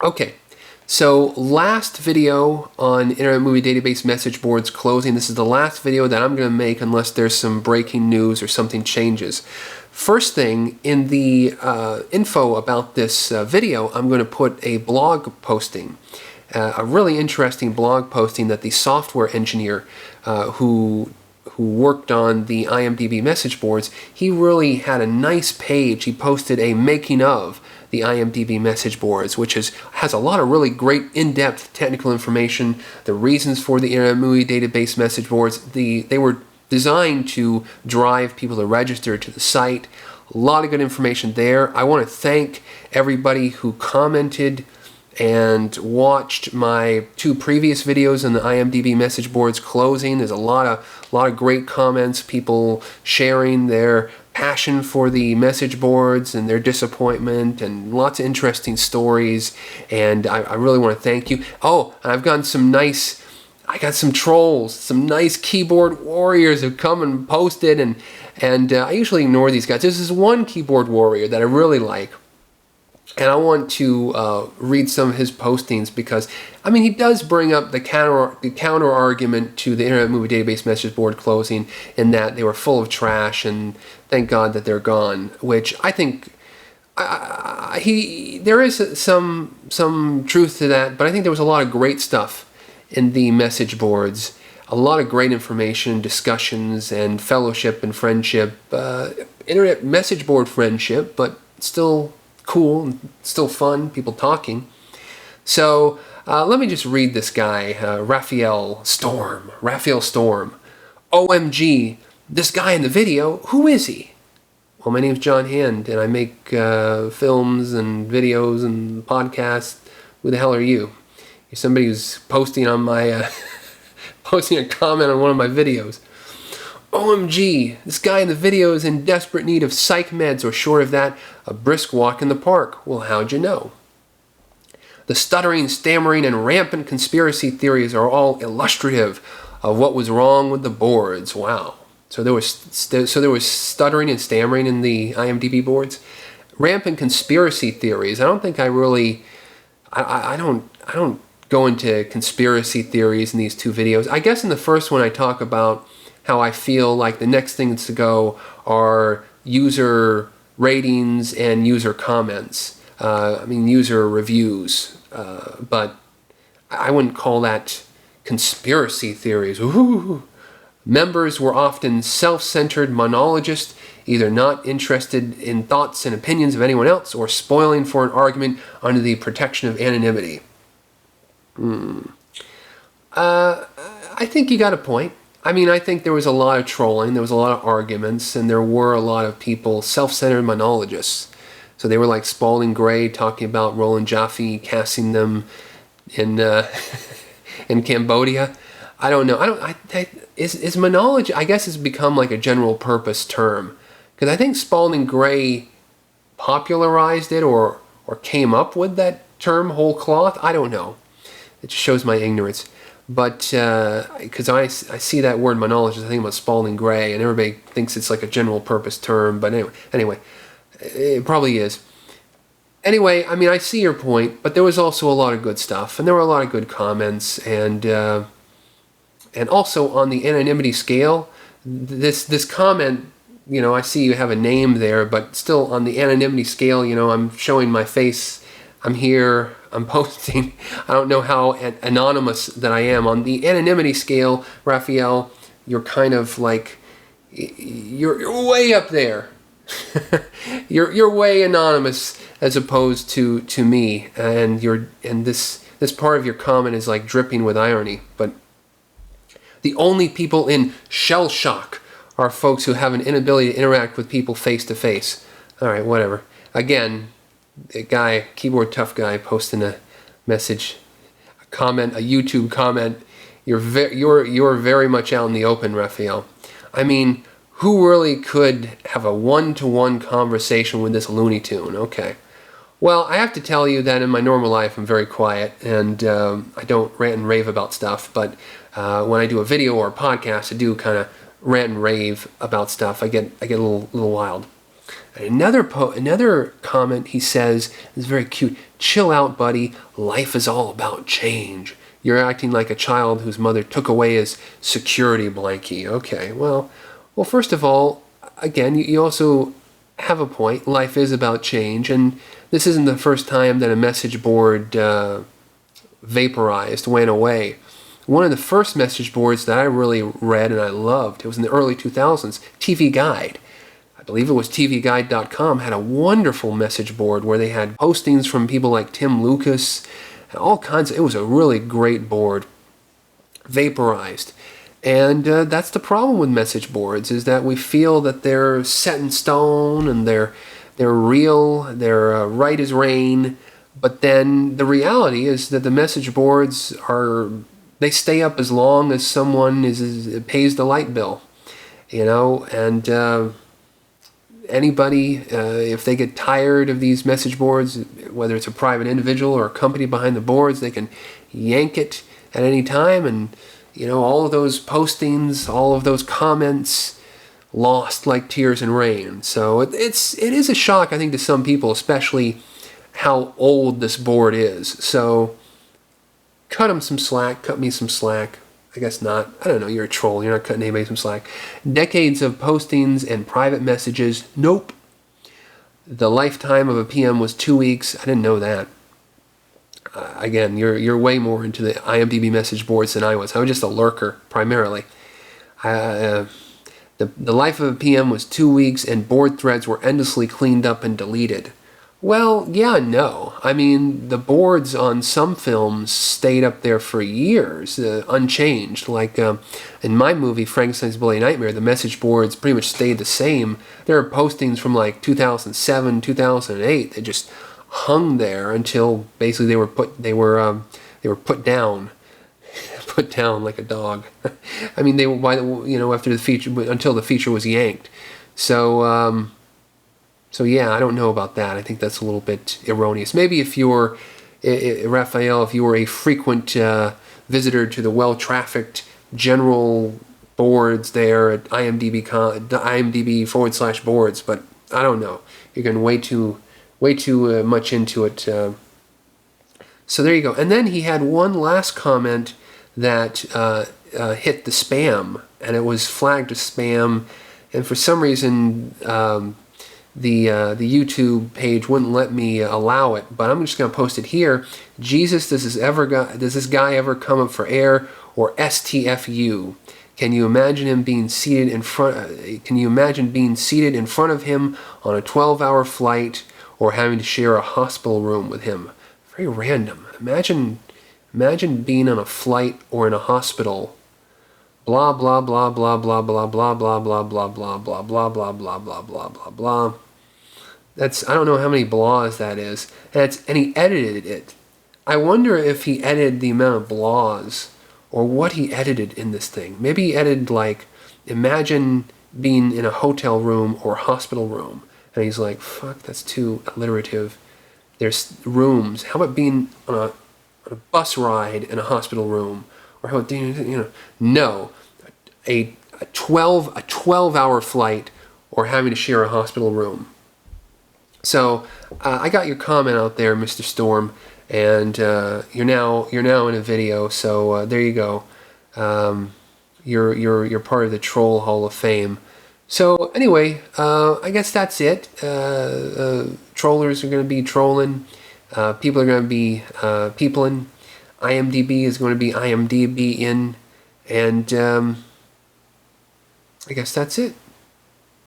Okay, so last video on Internet Movie Database message boards closing. This is the last video that I'm going to make unless there's some breaking news or something changes. First thing, in the info about this video, I'm going to put a blog posting, a really interesting blog posting that the software engineer who worked on the IMDb message boards, he really had a nice page. He posted a making of the IMDb message boards, which has a lot of really great in-depth technical information, the reasons for the Internet Movie Database message boards. They were designed to drive people to register to the site. A lot of good information there. I want to thank everybody who commented and watched my 2 previous videos on the IMDb message boards closing. There's a lot of great comments, people sharing their passion for the message boards and their disappointment, and lots of interesting stories, and I really want to thank you. Oh, and I got some trolls, some nice keyboard warriors who come and posted, and I usually ignore these guys. There's this one keyboard warrior that I really like, and I want to read some of his postings because, I mean, he does bring up the counter argument to the Internet Movie Database message board closing, in that they were full of trash, and thank God that they're gone. Which I think there is some truth to that, but I think there was a lot of great stuff in the message boards, a lot of great information, discussions, and fellowship and friendship, internet message board friendship, but still cool, still fun, people talking. So let me just read this guy, Raphael Storm. OMG, this guy in the video, who is he? Well, my name's John Hand, and I make films and videos and podcasts. Who the hell are you? You're somebody who's posting on my, posting a comment on one of my videos. OMG, this guy in the video is in desperate need of psych meds, or short of that, a brisk walk in the park. Well, how'd you know? The stuttering, stammering, and rampant conspiracy theories are all illustrative of what was wrong with the boards. Wow. So there was stuttering and stammering in the IMDb boards. Rampant conspiracy theories. I don't think I don't go into conspiracy theories in these 2 videos. I guess in the first one I talk about how I feel like the next things to go are user ratings and user comments. User reviews. But I wouldn't call that conspiracy theories. Ooh. Members were often self-centered monologists, either not interested in thoughts and opinions of anyone else, or spoiling for an argument under the protection of anonymity. I think you got a point. I mean, I think there was a lot of trolling, there was a lot of arguments, and there were a lot of people, self-centered monologists. So they were like Spalding Gray talking about Roland Jaffe casting them in in Cambodia. I don't know. Is monology, I guess it's become like a general purpose term. Because I think Spalding Gray popularized it or came up with that term whole cloth. I don't know. It just shows my ignorance. But because I see that word monologist, I think about Spalding Gray, and everybody thinks it's like a general purpose term. But anyway, it probably is. Anyway, I mean, I see your point, but there was also a lot of good stuff, and there were a lot of good comments, and also on the anonymity scale, this comment, you know, I see you have a name there, but still on the anonymity scale, you know, I'm showing my face, I'm here, I'm posting. I don't know how anonymous that I am. On the anonymity scale, Raphael, you're kind of like, you're way up there. you're way anonymous as opposed to me, and this part of your comment is like dripping with irony. But the only people in shell shock are folks who have an inability to interact with people face to face. All right, whatever. Again, a guy, keyboard tough guy, posting a message, a comment, a YouTube comment. You're very much out in the open, Raphael. I mean, who really could have a one-to-one conversation with this Looney Tune? Okay. Well, I have to tell you that in my normal life, I'm very quiet, and I don't rant and rave about stuff. But when I do a video or a podcast, I do kind of rant and rave about stuff. I get a little wild. And another comment he says is very cute. Chill out, buddy. Life is all about change. You're acting like a child whose mother took away his security blankie. Okay, well, first of all, again, you also have a point. Life is about change, and this isn't the first time that a message board vaporized, went away. One of the first message boards that I really read and I loved, it was in the early 2000s, TV Guide. I believe it was tvguide.com, had a wonderful message board where they had postings from people like Tim Lucas, and all kinds of, it was a really great board. Vaporized. And that's the problem with message boards, is that we feel that they're set in stone and they're real, they're right as rain. But then the reality is that the message boards they stay up as long as someone pays the light bill, and anybody, if they get tired of these message boards, whether it's a private individual or a company behind the boards, they can yank it at any time, and all of those postings, all of those comments, lost like tears in rain. So it is a shock, I think, to some people, especially how old this board is. So cut me some slack. I guess not. I don't know, you're a troll, you're not cutting anybody some slack. Decades of postings and private messages, nope. The lifetime of a PM was 2 weeks, I didn't know that. Again, you're way more into the IMDb message boards than I was. I was just a lurker, primarily. The life of a PM was 2 weeks, and board threads were endlessly cleaned up and deleted. Well, yeah, no. I mean, the boards on some films stayed up there for years, unchanged. Like in my movie, Frankenstein's Bloody Nightmare, the message boards pretty much stayed the same. There are postings from like 2007, 2008 that just hung there until basically they were put down. Put down like a dog. I mean, they were after the feature, until the feature was yanked. So yeah, I don't know about that. I think that's a little bit erroneous. Maybe if you're Raphael, if you were a frequent visitor to the well-trafficked general boards there at IMDb /boards, but I don't know. You're getting way too much into it. So there you go. And then he had one last comment that hit the spam, and it was flagged as spam, and for some reason the YouTube page wouldn't let me allow it, but I'm just going to post it here. Jesus, does this guy ever come up for air, or STFU? Can you imagine being seated in front of him on a 12-hour flight, or having to share a hospital room with him? Very random. Imagine being on a flight or in a hospital. Blah blah blah blah blah blah blah blah blah blah blah blah blah blah blah blah blah blah blah. I don't know how many blahs that is. And he edited it. I wonder if he edited the amount of blahs, or what he edited in this thing. Maybe he edited like, imagine being in a hotel room or hospital room. And he's like, fuck, that's too alliterative. There's rooms. How about being on a bus ride in a hospital room? Or how about, no, a 12-hour flight, or having to share a hospital room. So I got your comment out there, Mr. Storm, and you're now in a video. So there you go. You're part of the Troll Hall of Fame. So anyway, I guess that's it. Trollers are going to be trolling. People are going to be peopling. IMDb is going to be IMDb in. And I guess that's it.